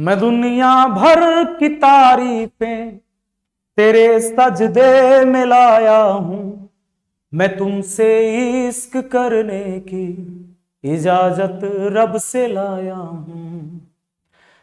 मैं दुनिया भर की तारीफें तेरे सजदे में लाया हूं, मैं तुमसे इश्क करने की इजाजत रब से लाया हूं।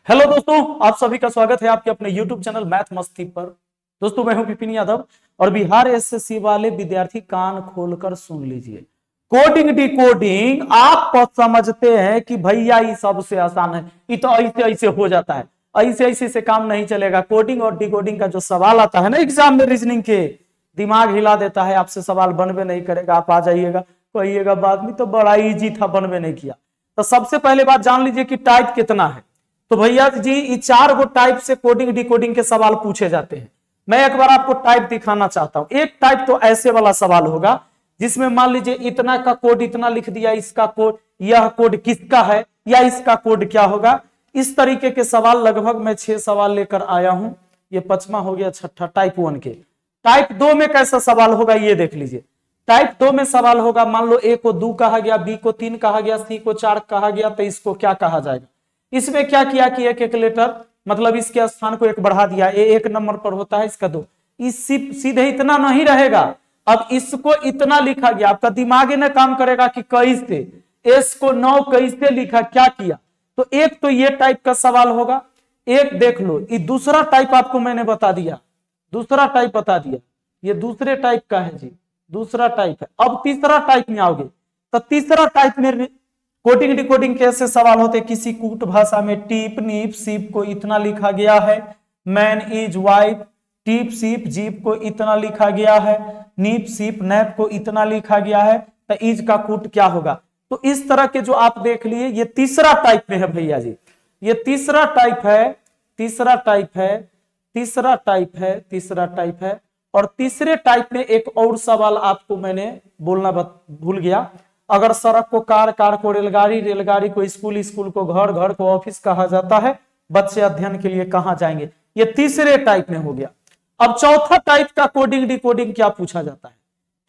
हेलो दोस्तों, आप सभी का स्वागत है आपके अपने YouTube चैनल मैथ मस्ती पर। दोस्तों मैं हूं विपिन यादव और बिहार एसएससी वाले विद्यार्थी कान खोलकर सुन लीजिए। कोडिंग डिकोडिंग आप समझते हैं कि भैया ये सबसे आसान है, ये तो ऐसे ऐसे हो जाता है, ऐसे ऐसे से काम नहीं चलेगा। कोडिंग और डिकोडिंग का जो सवाल आता है ना एग्जाम में रीजनिंग के, दिमाग हिला देता है, आपसे सवाल बनवे नहीं करेगा। आप आ जाइएगा कहिएगा बाद में तो बड़ा इजी था, बनवे नहीं किया। तो सबसे पहले बात जान लीजिए कि टाइप कितना है। तो भैया जी ये 4 गो टाइप से कोडिंग डिकोडिंग के सवाल पूछे जाते हैं। मैं एक बार आपको टाइप दिखाना चाहता हूं। एक टाइप तो ऐसे वाला सवाल होगा जिसमें मान लीजिए इतना का कोड इतना लिख दिया, इसका कोड, यह कोड किसका है या इसका कोड क्या होगा। इस तरीके के सवाल लगभग मैं 6 सवाल लेकर आया हूं। ये 5वां हो गया, 6ठा टाइप 1 के। टाइप 2 में कैसा सवाल होगा ये देख लीजिए। टाइप 2 में सवाल होगा, मान लो ए को 2 कहा गया, बी को 3 कहा गया, सी को 4 कहा गया, तो इसको क्या कहा जाएगा। इसमें क्या किया कि एक लेटर मतलब इसके स्थान को 1 बढ़ा दिया। ए 1 नंबर पर होता है, इसका 2। इस सीधे इतना नहीं रहेगा, अब इसको इतना लिखा गया। आपका दिमाग ने काम करेगा कि कैसे एस को 9 कैसे लिखा, क्या किया। तो एक तो ये टाइप का सवाल होगा। एक देख लो, ये दूसरा टाइप आपको मैंने बता दिया, दूसरा टाइप बता दिया, ये दूसरे टाइप का है जी, दूसरा टाइप है। अब तीसरा टाइप में आओगे तो तीसरा टाइप में कोडिंग डिकोडिंग कैसे सवाल होते। किसी कूट भाषा में टीप नीप सीप को इतना लिखा गया है, मैन इज वाइफ, टीप सीप जीप को इतना लिखा गया है, नीप सीप नैप को इतना लिखा गया है, तो इज का कूट क्या होगा। तो इस तरह के जो आप देख लिए, ये तीसरा टाइप में है भैया जी, ये तीसरा टाइप है, तीसरा टाइप है, तीसरा टाइप है, तीसरा टाइप है। और तीसरे टाइप में एक और सवाल आपको मैंने बोलना भूल गया। अगर सड़क को कार, कार को रेलगाड़ी, रेलगाड़ी को स्कूल, स्कूल को घर, घर को ऑफिस कहा जाता है, बच्चे अध्ययन के लिए कहां जाएंगे। ये तीसरे टाइप में हो गया। अब चौथा टाइप का कोडिंग डिकोडिंग क्या पूछा जाता है।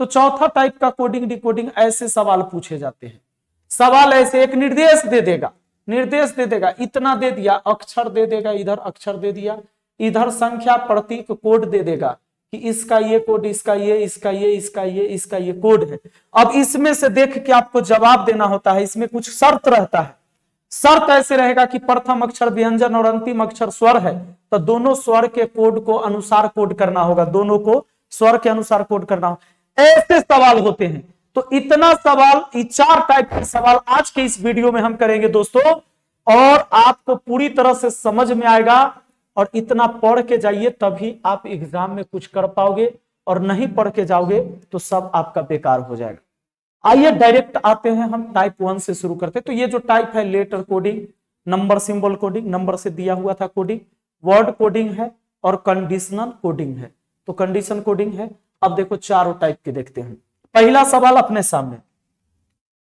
तो चौथा टाइप का कोडिंग डिकोडिंग ऐसे सवाल पूछे जाते हैं। सवाल ऐसे, एक निर्देश दे देगा, निर्देश दे देगा, इतना दे दिया, अक्षर दे देगा, इधर अक्षर दे दिया, इधर संख्या प्रतीक कोड दे देगा कि इसका ये कोड, इसका ये, इसका ये, इसका ये, इसका ये कोड है। अब इसमें से देख के आपको जवाब देना होता है। इसमें कुछ शर्त रहता है। शर्त ऐसे रहेगा कि प्रथम अक्षर व्यंजन और अंतिम अक्षर स्वर है, तो दोनों स्वर के कोड को अनुसार कोड करना होगा, दोनों को स्वर के अनुसार कोड करना होगा। ऐसे सवाल होते हैं। तो इतना सवाल, ये 4 टाइप के सवाल आज के इस वीडियो में हम करेंगे दोस्तों, और आपको पूरी तरह से समझ में आएगा। और इतना पढ़ के जाइए तभी आप एग्जाम में कुछ कर पाओगे, और नहीं पढ़ के जाओगे तो सब आपका बेकार हो जाएगा। आइए डायरेक्ट आते हैं, हम टाइप 1 से शुरू करते हैं। तो ये जो टाइप है, letter coding, number symbol coding, number से दिया हुआ था कोडिंग, वर्ड कोडिंग है और कंडीशनल कोडिंग है। तो कंडीशन कोडिंग है। अब देखो चारों टाइप के देखते हैं। पहला सवाल अपने सामने,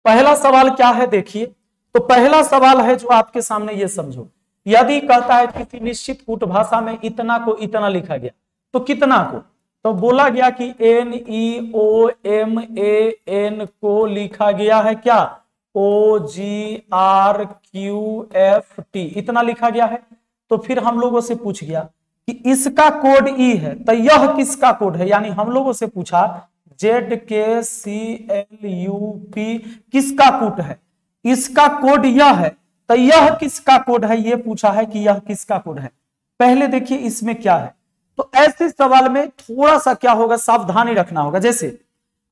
पहला सवाल क्या है देखिए। तो पहला सवाल है जो आपके सामने, ये समझो, यदि कहता है किसी निश्चित कूट भाषा में इतना को इतना लिखा गया, तो कितना को, तो बोला गया कि NEOMAN को लिखा गया है क्या, OGRQFT, इतना लिखा गया है। तो फिर हम लोगों से पूछ गया कि इसका कोड ई है, तो यह किसका कोड है। यानी हम लोगों से पूछा ZKCLUP किसका कोड है, इसका कोड यह है, तो यह किसका कोड है, यह पूछा है कि यह किसका कोड है। पहले देखिए इसमें क्या है। तो ऐसे सवाल में थोड़ा सा क्या होगा, सावधानी रखना होगा। जैसे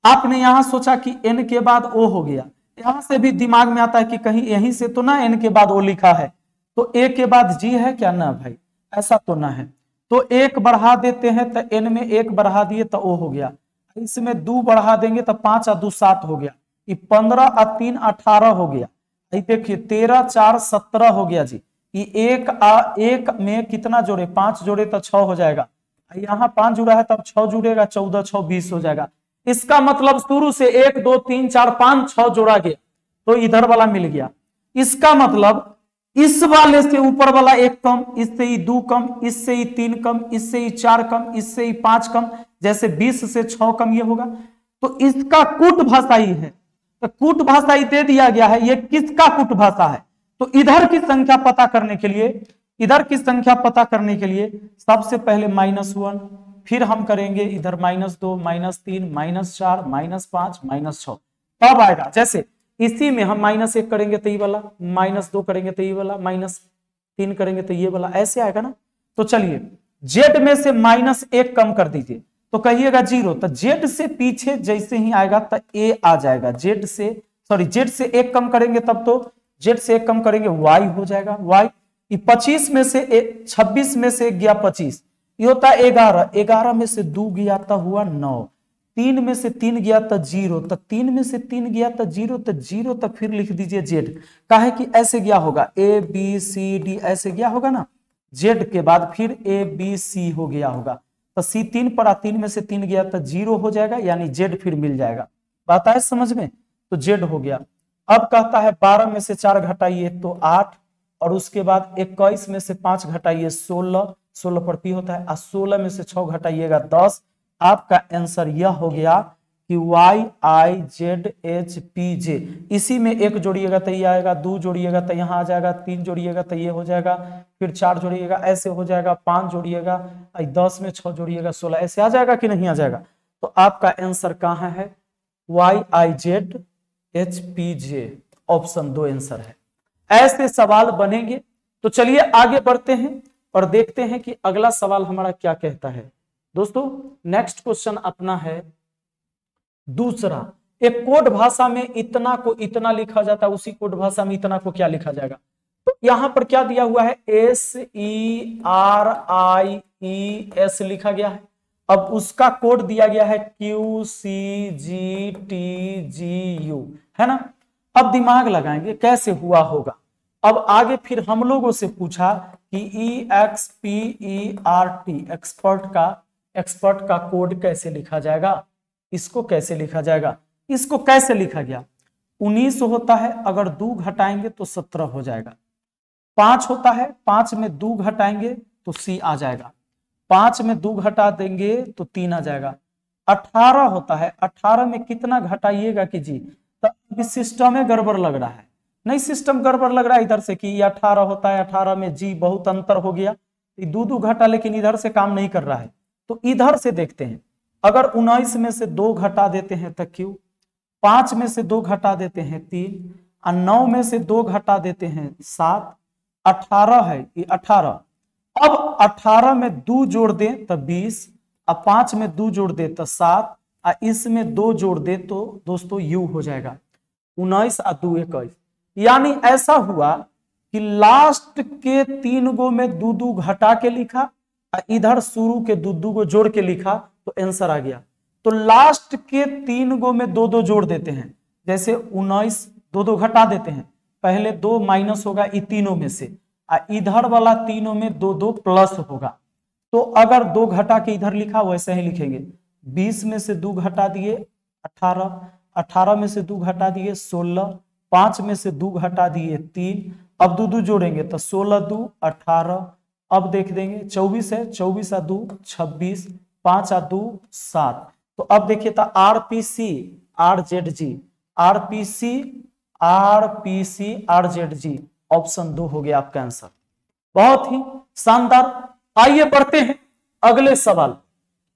आपने यहां सोचा कि n के बाद o हो गया, यहां से भी दिमाग में आता है कि कहीं यहीं से तो ना n के बाद o लिखा है, तो a के बाद g है क्या, ना भाई ऐसा तो ना है। तो 1 बढ़ा देते हैं, तो n में 1 बढ़ा दिए तो o हो गया। इसमें 2 बढ़ा देंगे तो 5 और 2 7 हो गया। ये 15 और 3 18 हो गया। देखिए 13 4 17 हो गया जी। ये एक में कितना जोड़े, 5 जोड़े तो 6 हो जाएगा। यहाँ 5 जुड़ा है तब 6 जुड़ेगा, 14 6 20 हो जाएगा। इसका मतलब शुरू से 1 2 3 4 5 6 जोड़ा गया, तो इधर वाला मिल गया। इसका मतलब इस वाले से ऊपर वाला 1 कम, इससे ही 2 कम, इससे ही 3 कम, इससे ही 4 कम, इससे ही 5 कम, जैसे 20 से 6 कम ये होगा। तो इसका कूट भाषा ही है, तो कूट भाषा ही दे दिया गया है। ये किसका कूट भाषा है, तो इधर की संख्या पता करने के लिए इधर की संख्या पता करने के लिए सबसे पहले -1, फिर हम करेंगे इधर -2, -3, -4, -5, -6, तब आएगा। जैसे इसी में हम -1 करेंगे तो ये वाला, -2 करेंगे तो ये वाला, -3 करेंगे तो ये वाला, ऐसे आएगा ना। तो चलिए जेड में से -1 कम कर दीजिए तो कहिएगा 0। तो जेड से पीछे जैसे ही आएगा तो ए आ जाएगा। जेड से 1 कम करेंगे तब तो जेड से 1 कम करेंगे वाई हो जाएगा। वाई 25 में से 26 में से गया 25, ये होता है 11। 11 में से 2 गया तो हुआ 9, 3 में से 3 गया तो 0, तो 3 में से 3 गया तो 0, तो 0 तक फिर लिख दीजिए जेड। काहे कि ऐसे गया होगा A B C D, ऐसे गया होगा ना। जेड के बाद फिर A B C हो गया होगा, तो C 3 पड़ा, 3 में से 3 गया तो 0 हो जाएगा, यानी जेड फिर मिल जाएगा। बात आए समझ में? तो जेड हो गया। अब कहता है 12 में से 4 घटाइए तो 8, और उसके बाद 21 में से 5 घटाइए 16, 16 पर पी होता है, और 16 में से 6 घटाइएगा 10। आपका आंसर यह हो गया कि Y I Z H P J. इसी में 1 जोड़िएगा तो ये आएगा, 2 जोड़िएगा तो यहाँ आ जाएगा, 3 जोड़िएगा तो ये हो जाएगा, फिर 4 जोड़िएगा ऐसे हो जाएगा, 5 जोड़िएगा, 10 में 6 जोड़िएगा 16, ऐसे आ जाएगा कि नहीं आ जाएगा? तो आपका आंसर कहाँ है? Y I Z H P J, option 2 answer है। ऐसे सवाल बनेंगे। तो चलिए आगे बढ़ते हैं और देखते हैं कि अगला सवाल हमारा क्या कहता है। दोस्तों नेक्स्ट क्वेश्चन अपना है दूसरा। एक कोड भाषा में इतना को इतना लिखा जाता है, उसी कोड भाषा में इतना को क्या लिखा जाएगा? तो यहां पर क्या दिया हुआ है? SERIES लिखा गया है। अब उसका कोड दिया गया है QCGTGU, है ना। अब दिमाग लगाएंगे कैसे हुआ होगा। अब आगे फिर हम लोगों से पूछा कि EXPERT, एक्सपर्ट का कोड कैसे लिखा जाएगा, इसको कैसे लिखा जाएगा, इसको कैसे लिखा गया। 19 होता है, अगर 2 घटाएंगे तो 17 हो जाएगा। 5 होता है, 5 में 2 घटाएंगे तो C आ जाएगा, 5 में 2 घटा देंगे तो 3 आ जाएगा। 18 होता है, 18 में कितना घटाइएगा कि जी, तो अभी सिस्टम में गड़बड़ लग रहा है। नहीं, सिस्टम गड़बड़ लग रहा है इधर से कि ये 18 होता है, 18 में जी बहुत अंतर हो गया, 2 घटा, लेकिन इधर से काम नहीं कर रहा है। तो इधर से देखते हैं, अगर 19 में से 2 घटा देते हैं तो Q, 5 में से 2 घटा देते हैं 3, और 9 में से 2 घटा देते हैं 7, 18 है ये 18। अब 18 में 2 जोड़ दें तो 20, और 5 में 2 जोड़ दे तो 7, और इसमें 2 जोड़ दे तो दोस्तों U हो जाएगा। 19 और 2 21, यानी ऐसा हुआ कि लास्ट के 3 गो में 2 घटा के लिखा, इधर शुरू के 2 को जोड़ के लिखा, तो आंसर आ गया। तो लास्ट के 3 गो में 2 जोड़ देते हैं, जैसे 19 2 घटा देते हैं, पहले 2 माइनस होगा इन तीनों में से, इधर वाला तीनों में 2 प्लस होगा। तो अगर 2 घटा के इधर लिखा वैसे ही लिखेंगे। 20 में से 2 घटा दिए 18, 18 में से 2 घटा दिए 16, 5 में से 2 घटा दिए 3, अब 2 जोड़ेंगे तो 16 2 18। अब देख देंगे 24 है, 24 आ 2 26, 5 आ 2 7। तो अब देखिए तो RPC RZG, RPC RPC RZG, option 2 हो गया आपका आंसर। बहुत ही शानदार। आइए बढ़ते हैं अगले सवाल।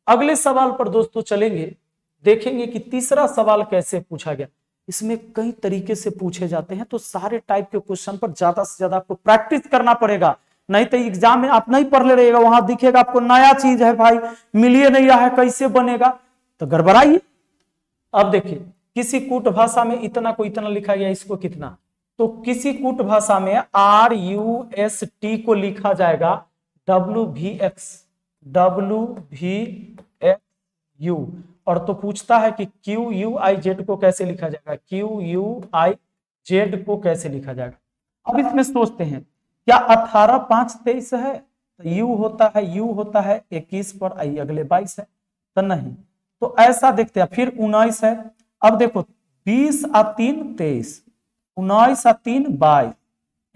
अगले सवाल पर दोस्तों चलेंगे, देखेंगे कि तीसरा सवाल कैसे पूछा गया। इसमें कई तरीके से पूछे जाते हैं, तो सारे टाइप के क्वेश्चन पर ज्यादा से ज्यादा आपको प्रैक्टिस करना पड़ेगा, नहीं तो एग्जाम में आप नहीं पढ़ ले रहिएगा, वहां दिखेगा आपको नया चीज है भाई, मिलिए नहीं रहा है, कैसे बनेगा, तो गड़बड़ाइए। अब देखिए किसी कूट भाषा में इतना को इतना लिखा गया, इसको कितना, तो किसी कूट भाषा में RUST को लिखा जाएगा WVXU, और तो पूछता है कि QUIZ को कैसे लिखा जाएगा, QUIZ को कैसे लिखा जाएगा। अब इसमें सोचते हैं, क्या 18 5 23 है, तो U होता है 21 पर, आई अगले 22 है, तो नहीं, तो ऐसा देखते हैं। फिर 19 है, अब देखो 20 आ 3 23, 19 आ 3 22,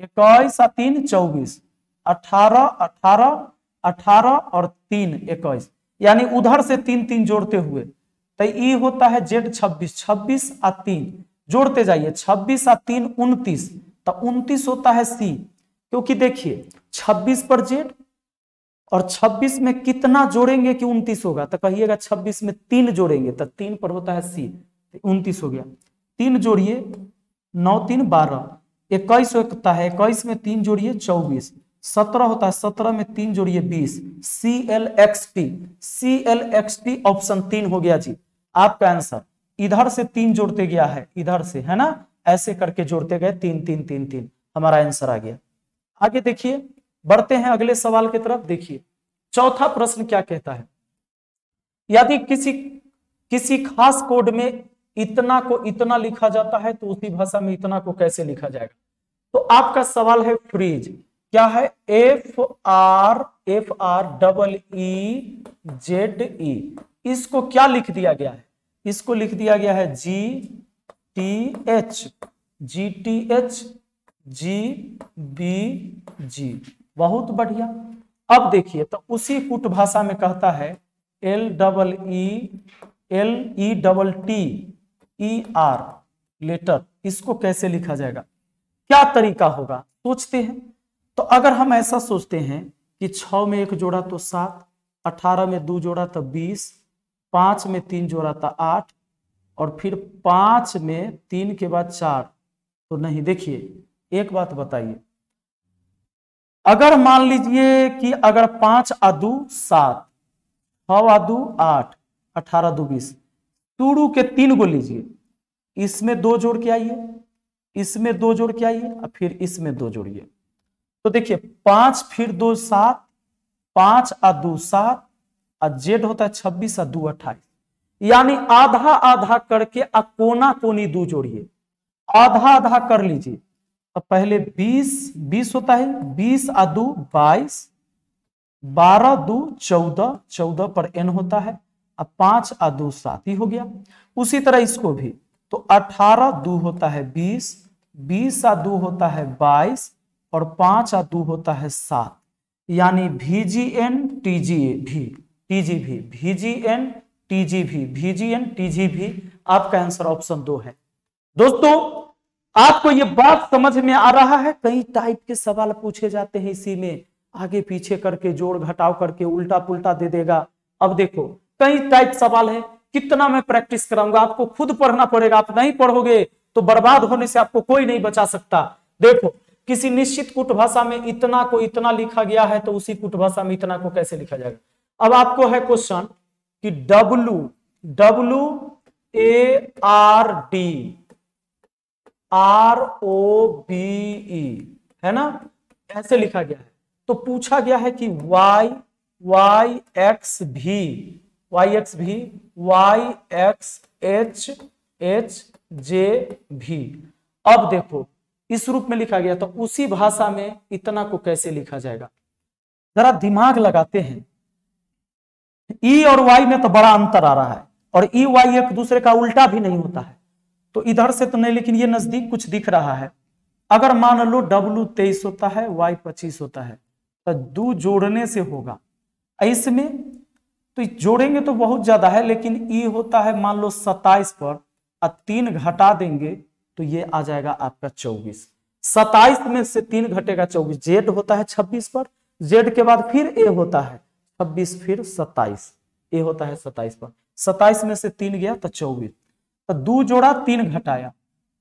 21 आ 3 24, 18 18 18 और 3 21, यानी उधर से 3 जोड़ते हुए, तो ये होता है Z 26, 26 आ 3 जोड़ते जाइए, 26 आ 3 29, तो 29 होता है C, क्योंकि देखिए 26 पर जेड और 26 में कितना जोड़ेंगे कि 29 होगा, तो कहिएगा 26 में 3 जोड़ेंगे तो 3 पर होता है सी, 29 हो गया। 3 जोड़िए 9 3 12, 21 होता है, 21 में 3 जोड़िए 24, 17 होता है, 17 में 3 जोड़िए 20, CLXT, CLXT ऑप्शन 3 हो गया जी आपका आंसर। इधर से 3 जोड़ते गया है, इधर से, है ना, ऐसे करके जोड़ते गए 3 3 3 3, हमारा आंसर आ गया। आगे देखिए, बढ़ते हैं अगले सवाल की तरफ। देखिए चौथा प्रश्न क्या कहता है, यदि किसी खास कोड में इतना को इतना लिखा जाता है तो उसी भाषा में इतना को कैसे लिखा जाएगा। तो आपका सवाल है फ्रीज, क्या है, FREEZE, इसको क्या लिख दिया गया है, इसको लिख दिया गया है GTH, GBG, बहुत बढ़िया। अब देखिए तो उसी कूट भाषा में कहता है LEETER लेटर, इसको कैसे लिखा जाएगा, क्या तरीका होगा, सोचते हैं। तो अगर हम ऐसा सोचते हैं कि 6 में 1 जोड़ा तो 7, 18 में 2 जोड़ा तो 20, 5 में 3 जोड़ा तो 8, और फिर 5 में 3 के बाद 4, तो नहीं। देखिए एक बात बताइए, अगर मान लीजिए कि अगर 5 आदू 7, 6 आदू 8, 18 दू 20, शुरू के 3 को लीजिए, इसमें 2 जोड़ के आइए, इसमें 2 जोड़ के आइए, और फिर इसमें 2 जोड़िए। तो देखिए 5 फिर 2 7, 5 आ 2 7, और जेड होता है 26 और 2 28, यानी आधा आधा करके कोना कोनी 2 जोड़िए, आधा आधा कर लीजिए। तो पहले 20 होता है, 20 आ 2 22, 12 2 14, 14 पर n होता है, अब 5 आ 2 7 ही हो गया। उसी तरह इसको भी, तो 18 2 होता है 20, 20 आ 2 होता है 22, और 5 आ 2 होता है 7, यानी VGN TGV, VGN TGV, आपका आंसर ऑप्शन 2 है। दोस्तों आपको ये बात समझ में आ रहा है, कई टाइप के सवाल पूछे जाते हैं इसी में, आगे पीछे करके जोड़ घटाव करके उल्टा पुल्टा दे देगा। अब देखो कई टाइप सवाल है, कितना मैं प्रैक्टिस कराऊंगा, आपको खुद पढ़ना पड़ेगा, आप नहीं पढ़ोगे तो बर्बाद होने से आपको कोई नहीं बचा सकता। देखो किसी निश्चित कुट भाषा में इतना को इतना लिखा गया है, तो उसी कुट भाषा में इतना को कैसे लिखा जाएगा। अब आपको है क्वेश्चन कि WARD है ना, ऐसे लिखा गया है। तो पूछा गया है कि YXV, अब देखो इस रूप में लिखा गया, तो उसी भाषा में इतना को कैसे लिखा जाएगा, जरा दिमाग लगाते हैं। ई और वाई में तो बड़ा अंतर आ रहा है, और ई वाई एक दूसरे का उल्टा भी नहीं होता है, तो इधर से तो नहीं, लेकिन ये नजदीक कुछ दिख रहा है। अगर मान लो W 23 होता है, Y 25 होता है, तो 2 जोड़ने से होगा, इसमें तो जोड़ेंगे तो बहुत ज्यादा है, लेकिन ई होता है मान लो 27 पर, और 3 घटा देंगे तो ये आ जाएगा आपका 24। 27 में से 3 घटेगा 24, जेड होता है 26 पर, जेड के बाद फिर ए होता है 26, फिर 27, ए होता है 27 पर, 27 में से 3 गया तो 24, तो 2 जोड़ा 3 घटाया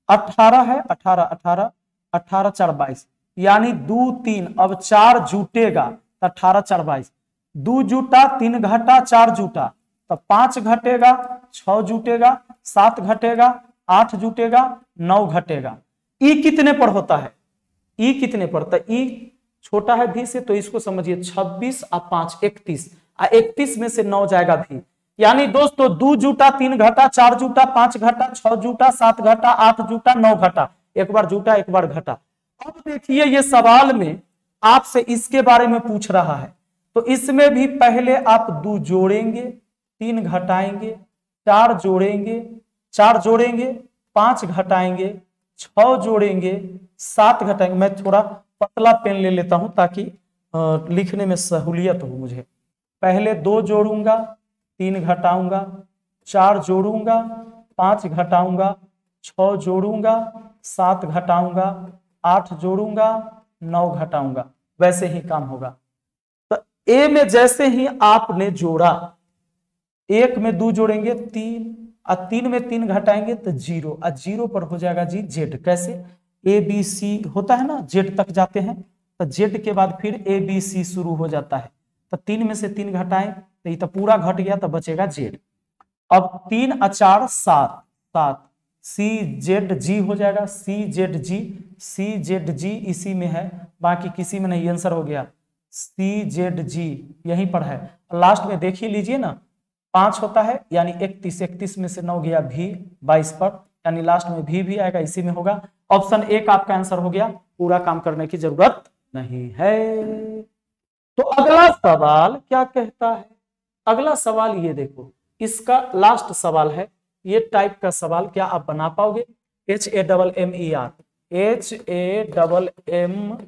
18 है, 18 18 18 4 22, यानी 2 3, अब 4 जुटेगा तो 18 4 22, 2 जुटा 3 घटा 4 जुटा, तो 5 घटेगा 6 जुटेगा, 7 घटेगा 8 जुटेगा, 9 घटेगा। ई कितने पर होता है, ई कितने पर, तो ई छोटा है भी से, तो इसको समझिए 26 और 5 31, 31 में से 9 जाएगा भी, यानी दोस्तों 2 जुटा 3 घटा 4 जुटा 5 घटा 6 जुटा 7 घटा 8 जुटा 9 घटा, एक बार जुटा एक बार घटा। अब देखिए ये सवाल में आपसे इसके बारे में पूछ रहा है, तो इसमें भी पहले आप 2 जोड़ेंगे, 3 घटाएंगे, 4 जोड़ेंगे, 4 जोड़ेंगे, 5 घटाएंगे, 6 जोड़ेंगे, 7 घटाएंगे। मैं थोड़ा पतला पेन ले लेता हूं ताकि लिखने में सहूलियत हो मुझे। पहले 2 जोड़ूंगा, 3 घटाऊंगा, 4 जोड़ूंगा, 5 घटाऊंगा, 6 जोड़ूंगा, 7 घटाऊंगा, 8 जोड़ूंगा, 9 घटाऊंगा, वैसे ही काम होगा। तो ए में जैसे ही आपने जोड़ा, 1 में 2 जोड़ेंगे 3, और 3 में 3 घटाएंगे तो 0, और 0 पर हो जाएगा जी जेड। कैसे? ए बी सी होता है ना, जेड तक जाते हैं, तो जेड के बाद फिर ए बी सी शुरू हो जाता है। तो 3 में से 3 घटाएं तो ये तो पूरा घट गया, तो बचेगा जेड। अब 3 और 4 7, 7 सी जेड जी हो जाएगा, सी जेड जी, सी जेड जी इसी में है, बाकी किसी में नहीं। आंसर हो गया सी जेड जी, यहीं पर है। लास्ट में देख ही लीजिए ना, 5 होता है यानी 31, 31 में से 9 गया भी 22 पर, यानी लास्ट में भी आएगा, इसी में होगा। ऑप्शन 1 आपका आंसर हो गया, पूरा काम करने की जरूरत नहीं है। तो अगला सवाल क्या कहता है? अगला सवाल ये देखो, इसका लास्ट सवाल है, ये टाइप का सवाल क्या आप बना पाओगे? HAMMER, HAMMER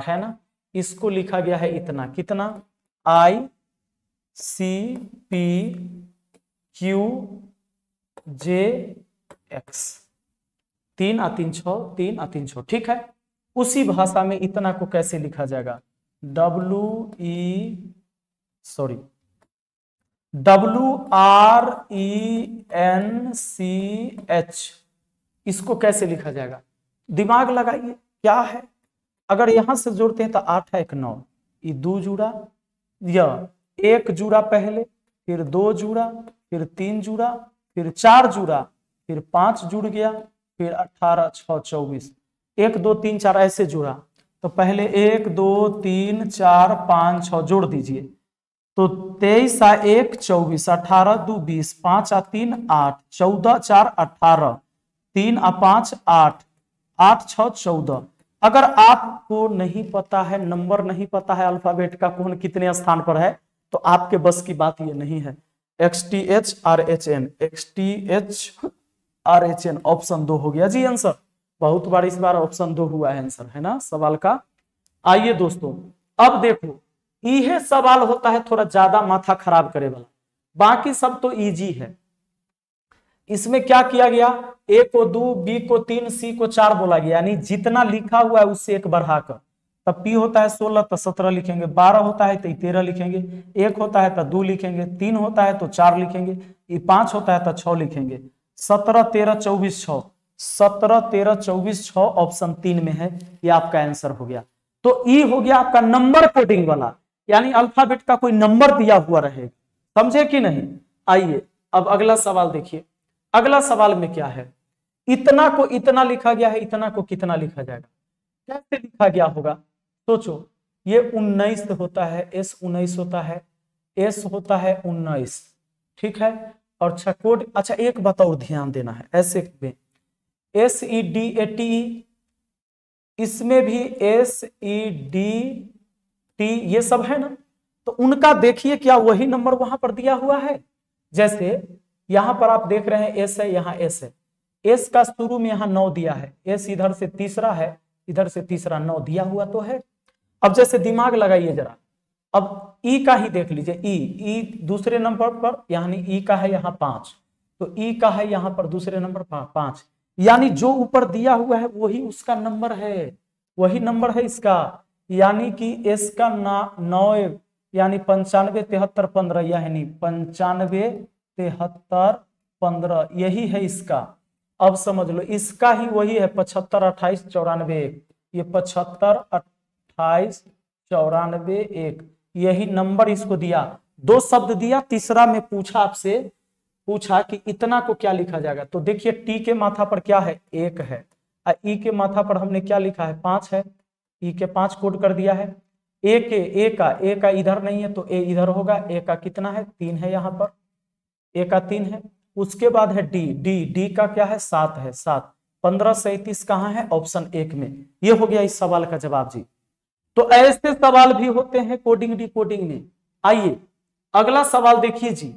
है ना, इसको लिखा गया है इतना, कितना? ICPQJ, X, 3 और 3 6, 3 और 3 6, ठीक है। उसी भाषा में इतना को कैसे लिखा जाएगा? WRENCH, इसको कैसे लिखा जाएगा? दिमाग लगाइए, क्या है? अगर यहां से जोड़ते हैं तो 8 है 1 9, ये 2 जुड़ा, यह 1 जुड़ा पहले, फिर 2 जुड़ा, फिर 3 जुड़ा, फिर 4 जुड़ा, फिर 5 जुड़ गया, फिर 18 6 24, 1 2 3 4 ऐसे जुड़ा। तो पहले 1 2 3 4 5 6 जोड़ दीजिए, तो 23 आ 1 24, 18 2 20, 5 आ 3 8, 14 4 18, 3 आ 5 8, 8 6 14। अगर आपको नहीं पता है, नंबर नहीं पता है अल्फाबेट का कौन कितने स्थान पर है, तो आपके बस की बात ये नहीं है। XTHRHN, XTHRHN, ऑप्शन 2 हो गया जी आंसर। बहुत बार इस बार ऑप्शन 2 हुआ है आंसर, है ना सवाल का। आइए दोस्तों, अब देखो, यह सवाल होता है थोड़ा ज्यादा माथा खराब करे वाला, बाकी सब तो इजी है। इसमें क्या किया गया? ए को 2, बी को 3, सी को 4 बोला गया, यानी जितना लिखा हुआ है उससे 1 बढ़ाकर। तब पी होता है 16 तो 17 लिखेंगे, 12 होता है तो 13 लिखेंगे, 1 होता है तो 2 लिखेंगे, 3 होता है तो 4 लिखेंगे, 5 होता है तो 6 लिखेंगे। 17 13 24 6, 17 13 24 6 ऑप्शन 3 में है, ये आपका आंसर हो गया। तो ई हो गया आपका नंबर कोडिंग वाला, यानी अल्फाबेट का कोई नंबर दिया हुआ रहेगा, समझे कि नहीं? आइए अब अगला सवाल देखिए। अगला सवाल में क्या है? इतना को इतना लिखा गया है, इतना को कितना लिखा जाएगा? कैसे लिखा गया होगा? सोचो, ये 19 होता है, S19 होता है, S होता है 19, ठीक है। और कोड, अच्छा एक बात और ध्यान देना है, ऐसे में SEDATE, इसमें भी SEDT, ये सब है ना, तो उनका देखिए क्या वही नंबर वहां पर दिया हुआ है? जैसे यहां पर आप देख रहे हैं S है, यहाँ S है, S का शुरू में यहाँ 9 दिया है, S इधर से तीसरा है, इधर से तीसरा 9 दिया हुआ तो है। अब जैसे दिमाग लगाइए जरा, अब ई का ही देख लीजिए, ई दूसरे नंबर पर, यानी ई का है यहाँ 5, तो ई का है यहाँ पर दूसरे नंबर 5, यानी जो ऊपर दिया हुआ है वही उसका नंबर है, वही नंबर है इसका। यानी कि एस का 9 यानी 95 73 15, यानी 95 73 15, यही है इसका। अब समझ लो, इसका ही वही है 75 28 94 1, ये 75 28 94 1, यही नंबर इसको दिया। 2 शब्द दिया, तीसरा में पूछा आपसे, पूछा कि इतना को क्या लिखा जाएगा, तो देखिए टी के माथा पर क्या है? 1 है, और ई के माथा पर हमने क्या लिखा है? 5 है, ई के 5 कोड कर दिया है। ए का इधर नहीं है तो ए इधर होगा, ए का कितना है? 3 है, यहाँ पर ए का 3 है। उसके बाद है डी का क्या है? 7 है, 7 15 37 कहाँ है? ऑप्शन 1 में। ये हो गया इस सवाल का जवाब जी। तो ऐसे सवाल भी होते हैं कोडिंग डिकोडिंग में। आइए अगला सवाल देखिए जी,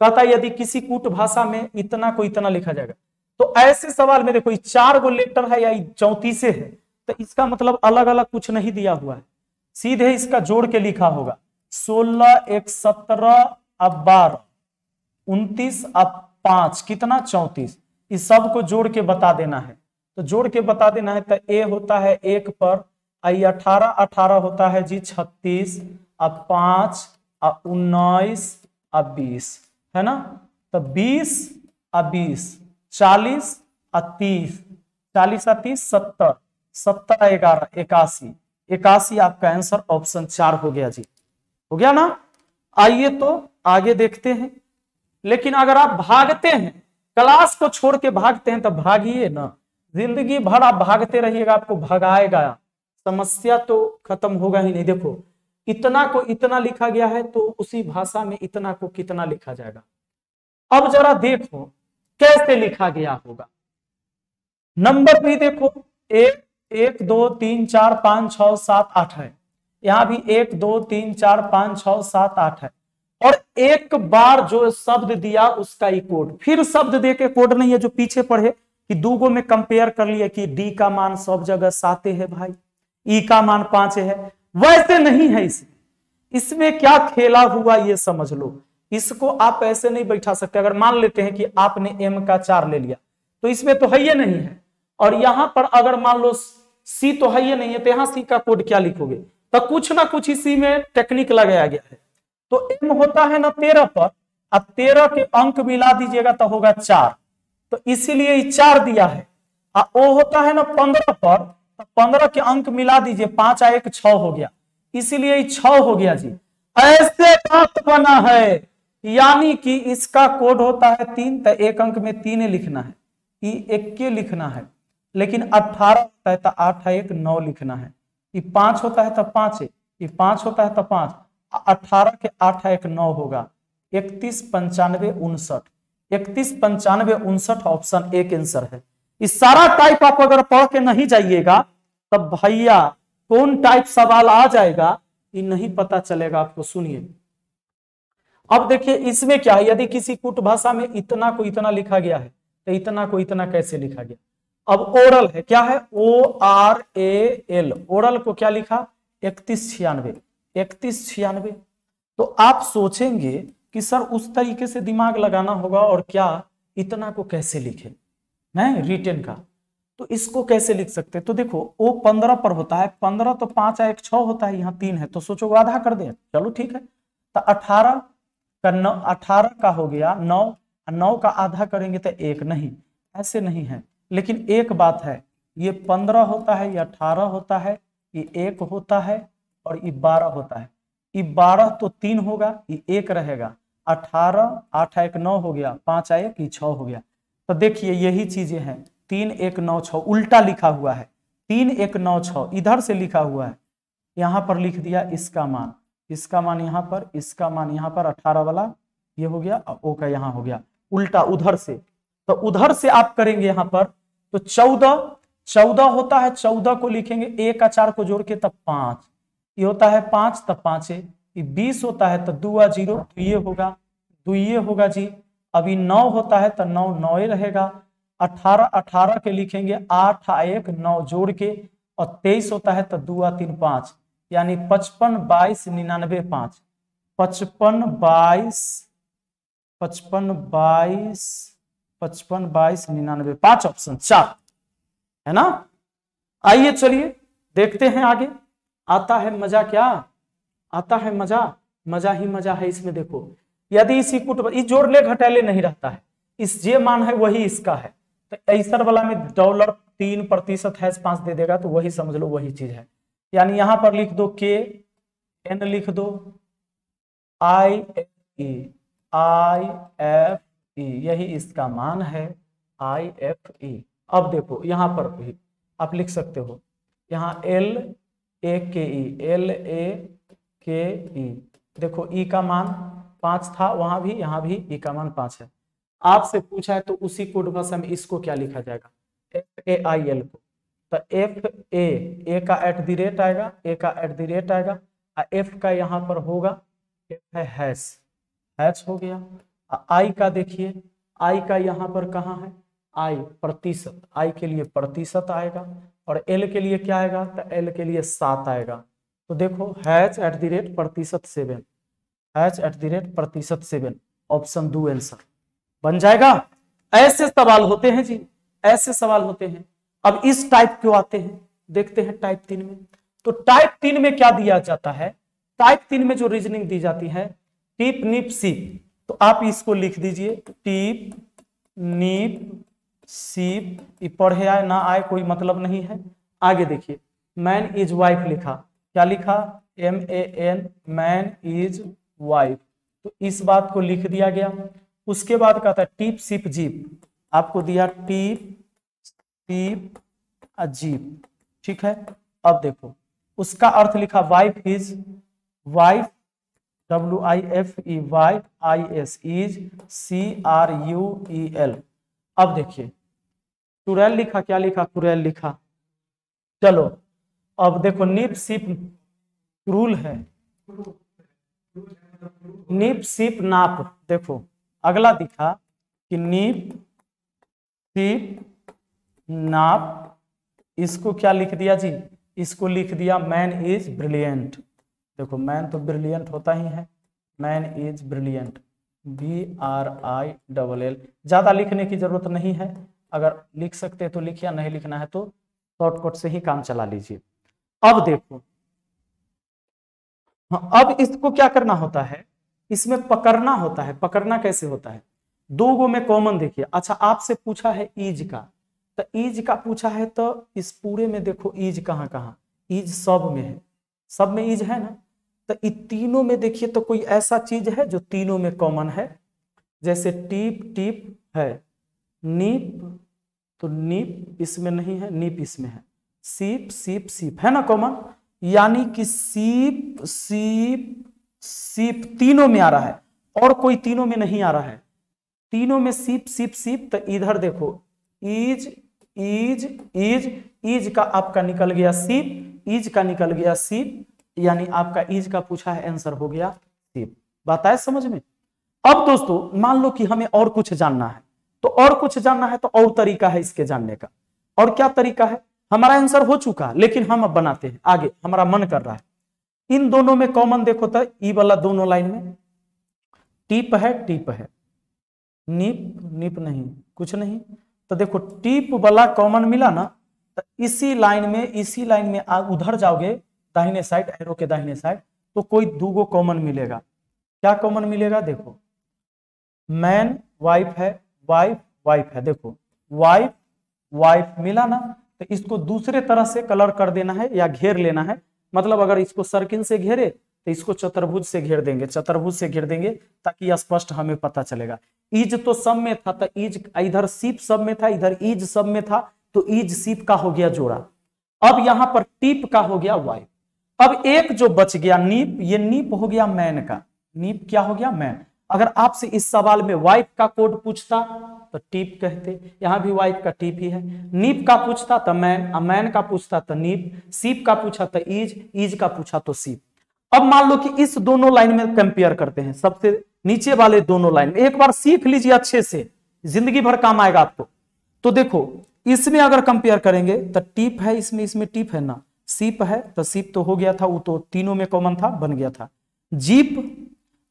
कहता यदि किसी कूट भाषा में इतना को इतना लिखा जाएगा, तो ऐसे सवाल में देखो 4 गो लेटर है या 34 है, तो इसका मतलब अलग अलग कुछ नहीं दिया हुआ है, सीधे इसका जोड़ के लिखा होगा। 16 1 17 अब 12 29 अब 5 कितना? 34, इस सब को जोड़ के बता देना है। तो जोड़ के बता देना है। तो ए होता है 1 पर, आई 18, 18 होता है जी 36, अब 5 अब 19 अब 20, है ना। तो 20 अब 20, 40 अब 30, 40 अब 30 70, 70 11 81, 81 आपका आंसर ऑप्शन 4 हो गया जी। हो गया ना। आइए तो आगे देखते हैं। लेकिन अगर आप भागते हैं, क्लास को छोड़ के भागते हैं, तो भागिए ना, जिंदगी भर आप भागते रहिएगा, आपको भगाएगा, समस्या तो खत्म होगा ही नहीं। देखो इतना को इतना लिखा गया है, तो उसी भाषा में इतना को कितना लिखा जाएगा। अब जरा देखो कैसे लिखा गया होगा। नंबर भी देखो, 1 1 2 3 4 5 6 7 8 है, यहां भी 1 2 3 4 5 6 7 8 है। और एक बार जो शब्द दिया उसका ही कोड, फिर शब्द दे के कोड नहीं है जो पीछे पढ़े कि दूगो में कंपेयर कर लिया कि डी का मान सब जगह 7 है भाई, ई का मान 5 है, वैसे नहीं है। इसमें क्या खेला हुआ ये समझ लो। इसको आप ऐसे नहीं बैठा सकते। अगर मान लेते हैं कि आपने m का 4 ले लिया, तो इसमें तो है ये नहीं है, और यहां पर अगर मान लो c तो है ये नहीं है, तो यहां c का कोड क्या लिखोगे। तो कुछ ना कुछ इसी में टेक्निक लगाया गया है। तो m होता है ना 13 पर, अब 13 के अंक मिला दीजिएगा तो होगा 4, तो इसीलिए 4 दिया है। ओ होता है ना 15 पर, तो 15 के अंक मिला दीजिए, 5 आ 1 6 हो गया, इसीलिए 6 हो गया जी। ऐसे बात बना है, यानी कि इसका कोड होता है 3, तो एक अंक में 3 लिखना है, ये 1 के लिखना है। लेकिन 18 होता है तो 8 1 9 लिखना है। ये 5 होता है तो 5 है, ये 5 होता है तो 5, 18 के 8 1 9 होगा 31 95 59, 31 95 59 ऑप्शन 1 आंसर है। इस सारा टाइप आप अगर पढ़ के नहीं जाइएगा, तब भैया कौन टाइप सवाल आ जाएगा ये नहीं पता चलेगा आपको। सुनिए अब देखिए इसमें क्या है, यदि किसी कूट भाषा में इतना को इतना लिखा गया है, तो इतना को इतना कैसे लिखा गया। अब ओरल है, क्या है, ORAL, ओरल को क्या लिखा 3196, 3196। तो आप सोचेंगे कि सर उस तरीके से दिमाग लगाना होगा, और क्या इतना को कैसे लिखे, नहीं रिटेन का, तो इसको कैसे लिख सकते। तो देखो O 15 पर होता है, 15 तो 5 1 6 होता है, यहाँ 3 है, तो सोचो आधा कर दें, चलो ठीक है। तो 18 का 9, 18 का हो गया 9, 9 का आधा करेंगे तो 1, नहीं ऐसे नहीं है। लेकिन एक बात है, ये 15 होता है, ये 18 होता है, ये 1 होता है, और ये 12 होता है। ये 12 तो 3 होगा, ये 1 रहेगा, 18 8 1 9 हो गया, 5 1 6 हो गया। तो देखिए यही चीजें हैं, 3 1 9 6 उल्टा लिखा हुआ है, 3 1 9 6 इधर से लिखा हुआ है, यहां पर लिख दिया इसका मान, इसका मान यहां पर, इसका मान यहां पर, 18 वाला ये हो गया, ओ का यहां हो गया, उल्टा उधर से। तो उधर से आप करेंगे यहां पर, तो 14 होता है, 14 को लिखेंगे 1 का 4 को जोड़ के तब 5, ये होता है 5 तब 5 है, ये 20 होता है तो 2 0 तो ये होगा, 2 ये होगा जी। अभी 9 होता है तो 9 9 रहेगा, 18 के लिखेंगे 8 1 9 जोड़ के, और 23 होता है तो 2 3 5, यानी 55 22 99 5, 55 22 55 22 55 22 99 5 ऑप्शन 4 है ना। आइए चलिए देखते हैं आगे। आता है मजा, क्या आता है मजा, मजा ही मजा है इसमें। देखो यदि इसी कुट इस जोड़ले घटाले नहीं रहता है, इस जे मान है वही इसका है, तो ऐसर वाला में $3% हैश 5 दे देगा, तो वही समझ लो वही चीज है। यानी यहां पर लिख दो के एन, लिख दो IFE, यही इसका मान है IFE। अब देखो यहां पर भी आप लिख सकते हो, यहाँ LAKE, देखो ई का मान 5 था वहां भी, यहाँ भी ई का मान 5 है। आपसे पूछा है तो उसी कोड भाषा में इसको क्या लिखा जाएगा, FAIL को, तो ए का @ आएगा, ए का @ आएगा, एफ का यहाँ पर होगा, एफ है हैश हो गया। आई का देखिए, आई का यहाँ पर कहाँ है, आई प्रतिशत, आई के लिए प्रतिशत आएगा, और एल के लिए क्या आएगा, तो एल के लिए 7 आएगा। तो देखो #प्रतिशत 7, #प्रतिशत 7 ऑप्शन 2 आंसर बन जाएगा। ऐसे सवाल होते हैं जी, ऐसे सवाल होते हैं। अब इस टाइप क्यों आते हैं, देखते हैं टाइप 3 में। तो टाइप 3 में क्या दिया जाता है, टाइप 3 में जो रीजनिंग दी जाती है टिप नीप सीप, तो आप इसको लिख दीजिए टिप नीप सीप, पढ़े आए ना आए कोई मतलब नहीं है। आगे देखिए मैन इज वाइफ लिखा, क्या लिखा MAN, मैन इज वाइफ, तो इस बात को लिख दिया गया। उसके बाद कहता है टिप सिप जीप, आपको दिया टिप टिप अजीब, ठीक है। अब देखो उसका अर्थ लिखा wife is, wife WIFE wife IS is CRUEL। अब देखिए कुरैल लिखा, क्या लिखा कुरैल लिखा। चलो अब देखो निप सिप रूल है, निप सिप नाप, देखो अगला दिखा कि निप सिप नाप, इसको क्या लिख दिया जी, इसको लिख दिया मैन इज ब्रिलियंट। देखो मैन तो ब्रिलियंट होता ही है, मैन इज ब्रिलियंट BRILL, ज्यादा लिखने की जरूरत नहीं है, अगर लिख सकते हैं तो लिखिए, नहीं लिखना है तो शॉर्टकट से ही काम चला लीजिए। अब देखो अब इसको क्या करना होता है, इसमें पकड़ना होता है। पकड़ना कैसे होता है, दो गो में कॉमन देखिए। अच्छा आपसे पूछा है ईज का, तो ईज का पूछा है तो इस पूरे में देखो ईज कहाँ कहाँ, ईज सब में है, सब में ईज है ना, तो इन तीनों में देखिए तो कोई ऐसा चीज है जो तीनों में कॉमन है, जैसे टीप टीप है, नीप तो नीप इसमें नहीं है, नीप इसमें है, सीप सीप सीप है ना कॉमन, यानी कि सीप सीप सीप तीनों में आ रहा है, और कोई तीनों में नहीं आ रहा है। तीनों में सीप सीप सीप, तो इधर देखो ईज ईज ईज, ईज का आपका निकल गया सीप, ईज का निकल गया सीप, यानी आपका ईज का पूछा है आंसर हो गया सीप। बात आए समझ में। अब दोस्तों मान लो कि हमें और कुछ जानना है, तो और कुछ जानना है तो और तरीका है इसके जानने का। और क्या तरीका है, हमारा आंसर हो चुका लेकिन हम अब बनाते हैं आगे, हमारा मन कर रहा है। इन दोनों में कॉमन देखो तो ई वाला दोनों लाइन में टीप है, नीप नीप नहीं कुछ नहीं, तो देखो टीप वाला कॉमन मिला ना, तो इसी लाइन में उधर जाओगे दाहिने साइड, एरो के दाहिने साइड, तो कोई दूगो कॉमन मिलेगा। क्या कॉमन मिलेगा, देखो मैन वाइफ है, वाइफ वाइफ है, देखो वाइफ वाइफ मिला ना, तो इसको दूसरे तरह से कलर कर देना है या घेर लेना है। मतलब अगर इसको सर्किल से घेरे तो इसको चतुर्भुज से घेर देंगे, चतुर्भुज से घेर देंगे ताकि स्पष्ट हमें पता चलेगा। ईज तो सब में था, तो ईज इधर सीप सब में था, इधर ईज सब में था, तो ईज सीप का हो गया जोड़ा। अब यहां पर टीप का हो गया वाइफ। अब एक जो बच गया नीप, ये नीप हो गया मैन का, नीप क्या हो गया मैन। अगर आपसे इस सवाल में वाइफ का कोड पूछता तो टीप कहते, यहां भी वाइफ का टीप ही है। नीप का पूछता तो मैन, मैन का पूछता तो नीप, सीप का पूछा तो ईज, ईज का पूछा तो सीप। अब मान लो कि इस दोनों लाइन में कंपेयर करते हैं, सबसे नीचे वाले दोनों लाइन में एक बार सीख लीजिए अच्छे से, जिंदगी भर काम आएगा आपको। तो देखो इसमें अगर कंपेयर करेंगे तो टीप है, इसमें टीप है ना, सीप है तो सीप तो हो गया था, वो तो तीनों में कॉमन था, बन गया था। जीप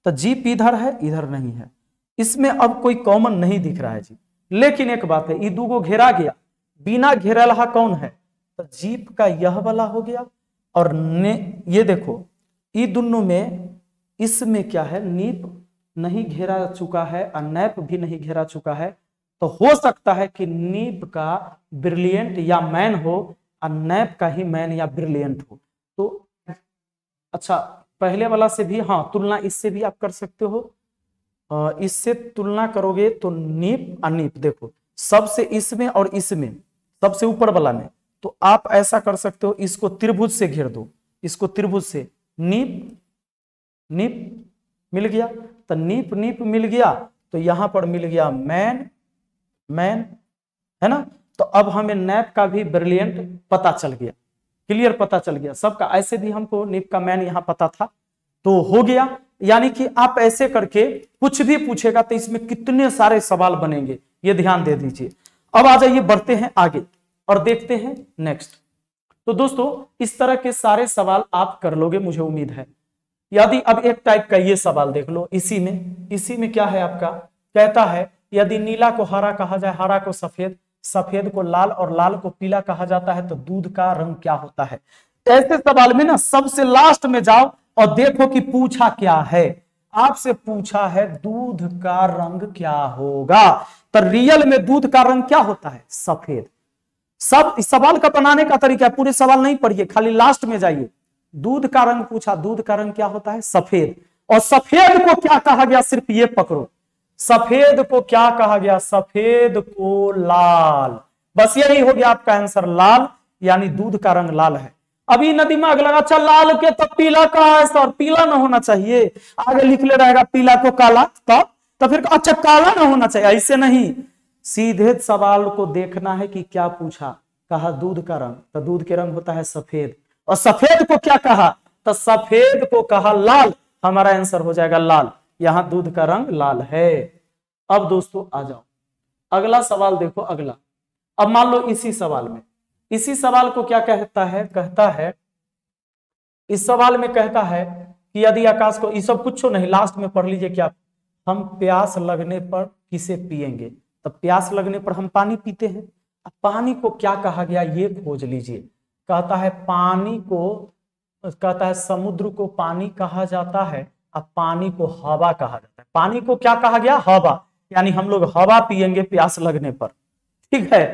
तो जीप इधर है, इधर नहीं है, इसमें अब कोई कॉमन नहीं दिख रहा है जी। लेकिन एक बात है, ये दूगो घेरा गया, बिना घेरा कौन है, तो जीप का यह वाला हो गया। और ये देखो ये दोनों में, इसमें क्या है, नीप नहीं घेरा चुका है और नैप भी नहीं घेरा चुका है, तो हो सकता है कि नीप का ब्रिलियंट या मैन हो और नैप का ही मैन या ब्रिलियंट हो। तो अच्छा पहले वाला से भी, हाँ तुलना इससे भी आप कर सकते हो, इससे तुलना करोगे तो नीप और नीप, देखो सबसे इसमें और इसमें सबसे ऊपर वाला में, तो आप ऐसा कर सकते हो, इसको त्रिभुज से घेर दो, इसको त्रिभुज से, नीप नीप मिल गया, तो नीप नीप मिल गया, तो यहां पर मिल गया मैन मैन, है ना। तो अब हमें नैप का भी ब्रिलियंट पता चल गया, क्लियर पता चल गया सबका। ऐसे भी हमको नीप का मैन यहां पता था, तो हो गया। यानी कि आप ऐसे करके कुछ भी पूछेगा तो इसमें कितने सारे सवाल बनेंगे, ये ध्यान दे दीजिए। अब आ जाइए बढ़ते हैं आगे और देखते हैं नेक्स्ट। तो दोस्तों इस तरह के सारे सवाल आप कर लोगे, मुझे उम्मीद है। यदि अब एक टाइप का ये सवाल देख लो, इसी में क्या है आपका, कहता है यदि नीला को हरा कहा जाए, हरा को सफेद, सफेद को लाल और लाल को पीला कहा जाता है, तो दूध का रंग क्या होता है? ऐसे सवाल में ना सबसे लास्ट में जाओ और देखो कि पूछा क्या है। आपसे पूछा है दूध का रंग क्या होगा, तो रियल में दूध का रंग क्या होता है? सफेद। सब इस सवाल का बनाने का तरीका है, पूरे सवाल नहीं पढ़िए, खाली लास्ट में जाइए। दूध का रंग पूछा, दूध का रंग क्या होता है? सफेद। और सफेद को क्या कहा गया? सिर्फ ये पकड़ो, सफेद को क्या कहा गया? सफेद को लाल। बस यही हो गया आपका आंसर, लाल, यानी दूध का रंग लाल है। अभी न दिमाग लगा, अच्छा लाल के तब पीला कहा है सर? पीला ना होना चाहिए, आगे लिख ले रहेगा पीला को काला, तो फिर अच्छा काला ना होना चाहिए, ऐसे नहीं। सीधे सवाल को देखना है कि क्या पूछा। कहा दूध का रंग, तो दूध के रंग होता है सफेद। और सफेद को क्या कहा? तो सफेद को कहा लाल, हमारा आंसर हो जाएगा लाल। यहां दूध का रंग लाल है। अब दोस्तों आ जाओ, अगला सवाल देखो। अगला, अब मान लो इसी सवाल में, इसी सवाल को क्या कहता है? कहता है, इस सवाल में कहता है कि यदि आकाश को, ये सब कुछ नहीं, लास्ट में पढ़ लीजिए क्या, हम प्यास लगने पर किसे पिएंगे? तो प्यास लगने पर हम पानी पीते हैं। अब पानी को क्या कहा गया ये खोज लीजिए। कहता है पानी को, कहता है समुद्र को पानी कहा जाता है, अब पानी को हवा कहा जाता है। पानी को क्या कहा गया? हवा, यानी हम लोग हवा पिएंगे प्यास लगने पर। ठीक है,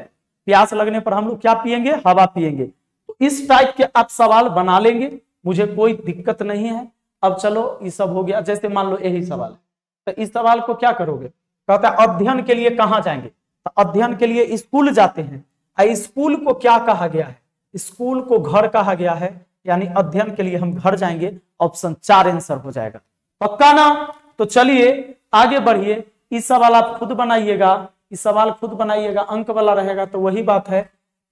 प्यास लगने पर हम लोग क्या पिएंगे? हवा पिएंगे। तो इस टाइप के आप सवाल बना लेंगे, मुझे कोई दिक्कत नहीं है। अब चलो ये सब हो गया। जैसे मान लो यही सवाल है, तो इस सवाल को क्या करोगे? कहता है अध्ययन के लिए कहां जाएंगे? तो अध्ययन के लिए स्कूल जाते हैं। स्कूल को क्या कहा गया है? स्कूल को घर कहा गया है, यानी अध्ययन के लिए हम घर जाएंगे। ऑप्शन 4 आंसर हो जाएगा। पक्का ना? तो चलिए आगे बढ़िए। इस सवाल आप खुद बनाइएगा, इस सवाल खुद बनाइएगा, अंक वाला रहेगा। तो वही बात है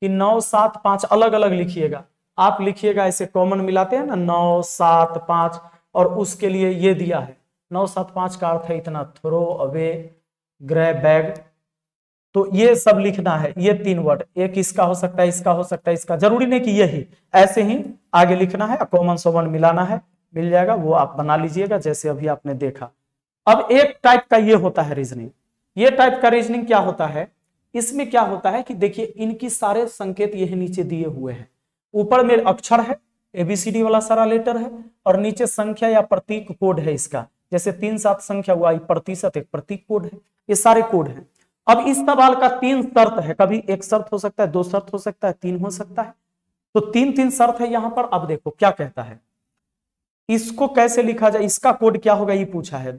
कि 9, 7, 5 अलग अलग लिखिएगा। आप लिखिएगा ऐसे कॉमन मिलाते हैं ना, 9, 7, 5, और उसके लिए ये दिया है 9, 7, 5 का अर्थ है इतना, थ्रो अवे, ग्रैब बैग। तो ये सब लिखना है, ये 3 वर्ड, एक इसका हो सकता है, इसका हो सकता है, इसका, जरूरी नहीं कि यही, ऐसे ही आगे लिखना है, कॉमन सोमन मिलाना है, मिल जाएगा, वो आप बना लीजिएगा जैसे अभी आपने देखा। अब एक टाइप का ये होता है रीजनिंग। ये टाइप का रीजनिंग क्या होता है? इसमें क्या होता है कि देखिए इनकी सारे संकेत यही नीचे दिए हुए हैं। ऊपर में अक्षर है, ABCD वाला सारा लेटर है, और नीचे संख्या या प्रतीक कोड है इसका। जैसे 3, 7 संख्या हुआ, प्रतिशत एक प्रतीक कोड है, ये सारे कोड है। अब इस सवाल का 3 शर्त है, कभी एक शर्त हो सकता है, 2 शर्त हो सकता है, 3 हो सकता है। तो 3 शर्त है यहां पर। अब देखो क्या कहता है, इसको कैसे लिखा जाए, इसका कोड क्या होगा ये पूछा है।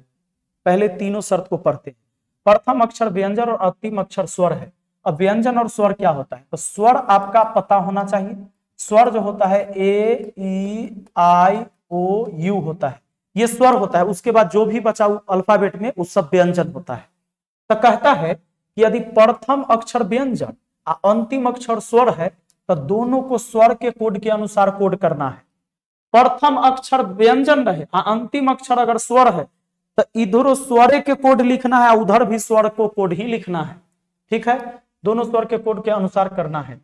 पहले तीनों शर्त को पढ़ते हैं। प्रथम अक्षर व्यंजन और अंतिम अक्षर स्वर है। अब व्यंजन और स्वर क्या होता है? तो स्वर आपका पता होना चाहिए। स्वर जो होता है A, E, I, O, U होता है, ये स्वर होता है। उसके बाद जो भी बचा अल्फाबेट में वो सब व्यंजन होता है। तो कहता है कि यदि प्रथम अक्षर व्यंजन और अंतिम अक्षर स्वर है, तो दोनों को स्वर के कोड के अनुसार कोड करना है। प्रथम अक्षर व्यंजन रहे और अंतिम अक्षर अगर स्वर है, तो इधर स्वर के कोड लिखना है, उधर भी स्वर को कोड ही लिखना है। ठीक है, दोनों स्वर के कोड के अनुसार करना है।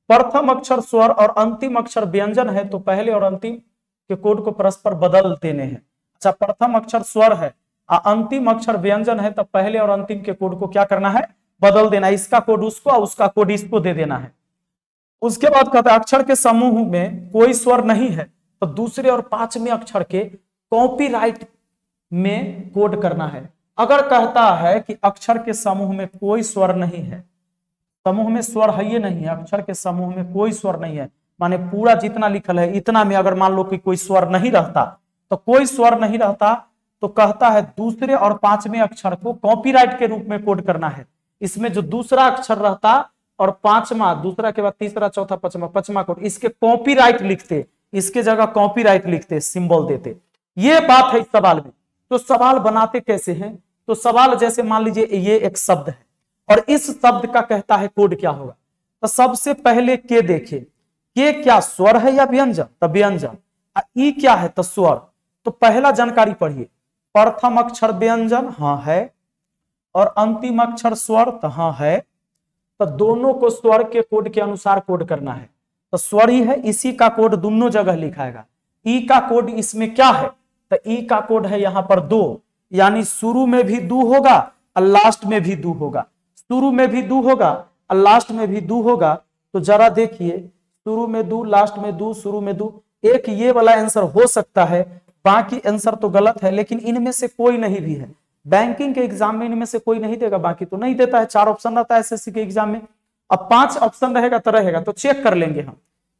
प्रथम अक्षर स्वर और अंतिम अक्षर व्यंजन है, तो पहले और अंतिम के कोड को परस्पर बदल देने हैं। अच्छा, प्रथम अक्षर स्वर है और अंतिम अक्षर व्यंजन है, तो पहले और अंतिम के कोड को क्या करना है? बदल देना है। इसका कोड उसको और उसका कोड इसको दे देना है। उसके बाद कहता है अक्षर के समूह में कोई स्वर नहीं है, तो दूसरे और 5वें अक्षर के कॉपीराइट में कोड करना है। अगर कहता है कि अक्षर के समूह में कोई स्वर नहीं है, समूह में स्वर है ये नहीं है, अक्षर के समूह में कोई स्वर नहीं है, माने पूरा जितना लिखल है इतना में अगर मान लो कि कोई स्वर नहीं रहता, तो कोई स्वर नहीं रहता, तो कहता है दूसरे और 5वें अक्षर को कॉपीराइट के रूप में कोड करना है। इसमें जो दूसरा अक्षर रहता और 5वां, दूसरा के बाद तीसरा, चौथा, 5वां कोड, इसके कॉपीराइट लिखते, इसके जगह कॉपीराइट लिखते, सिंबल देते। ये बात है इस सवाल में। तो सवाल बनाते कैसे हैं? तो सवाल जैसे मान लीजिए ये एक शब्द है और इस शब्द का कहता है कोड क्या होगा। तो सबसे पहले के देखे, के क्या स्वर है या व्यंजन? तो व्यंजन। ई क्या है? तो स्वर। तो पहला जानकारी पढ़िए, प्रथम अक्षर व्यंजन हाँ है, और अंतिम अक्षर स्वर तो हाँ है। तो दोनों को स्वर के कोड के अनुसार कोड करना है। तो स्वर ही है, इसी का कोड दोनों जगह लिखाएगा। ई का कोड इसमें क्या है? तो ई का कोड है यहां पर 2, यानी शुरू में भी 2 होगा और लास्ट में भी 2 होगा। शुरू में भी 2 होगा और लास्ट में भी दू होगा, तो जरा देखिए शुरू में दू, लास्ट में दू, शुरू में दू, एक ये वाला आंसर हो सकता है, बाकी आंसर तो गलत है। लेकिन इनमें से कोई नहीं भी है, बैंकिंग के एग्जाम में इनमें से कोई नहीं देगा, बाकी तो नहीं देता है। 4 ऑप्शन रहता है एसएससी के एग्जाम में, अब 5 ऑप्शन रहेगा तो रहेगा, तो चेक कर लेंगे हम,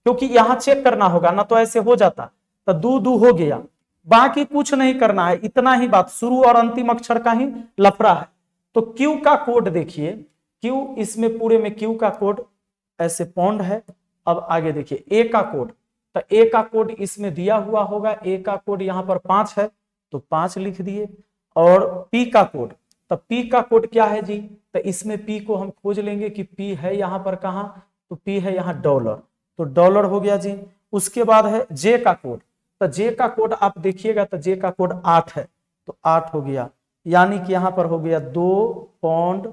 क्योंकि यहां चेक करना होगा ना, तो ऐसे हो जाता तो दू दू हो गया, बाकी कुछ नहीं करना है, इतना ही बात, शुरू और अंतिम अक्षर का ही लफड़ा है। तो क्यू का कोड देखिए, क्यू, इसमें पूरे में क्यू का कोड ऐसे पौंड है। अब आगे देखिए ए का कोड, तो ए का कोड इसमें दिया हुआ होगा, ए का कोड यहाँ पर 5 है तो 5 लिख दिए। और पी का कोड, तो पी का कोड क्या है जी, तो इसमें पी को हम खोज लेंगे कि पी है यहाँ पर कहाँ, तो पी है यहाँ डॉलर, तो डॉलर हो गया जी। उसके बाद है जे का कोड, तो जे का कोड आप देखिएगा तो जे का कोड 8 है, तो 8 हो गया, यानी कि यहाँ पर हो गया 2 पौंड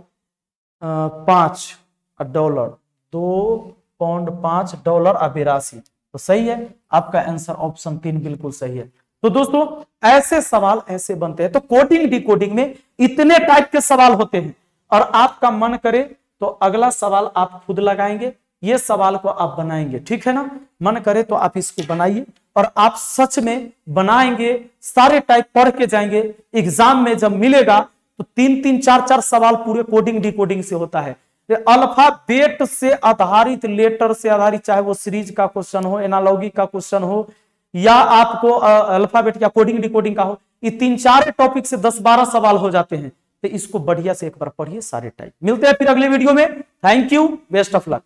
5 डॉलर, 2 पौंड 5 डॉलर 82, तो सही है आपका आंसर ऑप्शन 3 बिल्कुल सही है। तो दोस्तों ऐसे सवाल ऐसे बनते हैं। तो कोडिंग डिकोडिंग में इतने टाइप के सवाल होते हैं, और आपका मन करे तो अगला सवाल आप खुद लगाएंगे, ये सवाल को आप बनाएंगे, ठीक है ना, मन करे तो आप इसको बनाइए, और आप सच में बनाएंगे, सारे टाइप पढ़ के जाएंगे, एग्जाम में जब मिलेगा तो 3-3 4-4 सवाल पूरे कोडिंग डिकोडिंग से होता है। अल्फाबेट से आधारित, लेटर से आधारित, चाहे वो सीरीज का क्वेश्चन हो, एनालॉगी का क्वेश्चन हो, या आपको अल्फाबेट या कोडिंग डिकोडिंग का हो, ये 3-4 टॉपिक से 10-12 सवाल हो जाते हैं। तो इसको बढ़िया से एक बार पढ़िए सारे टाइप। मिलते हैं फिर अगले वीडियो में। Thank you, best of luck.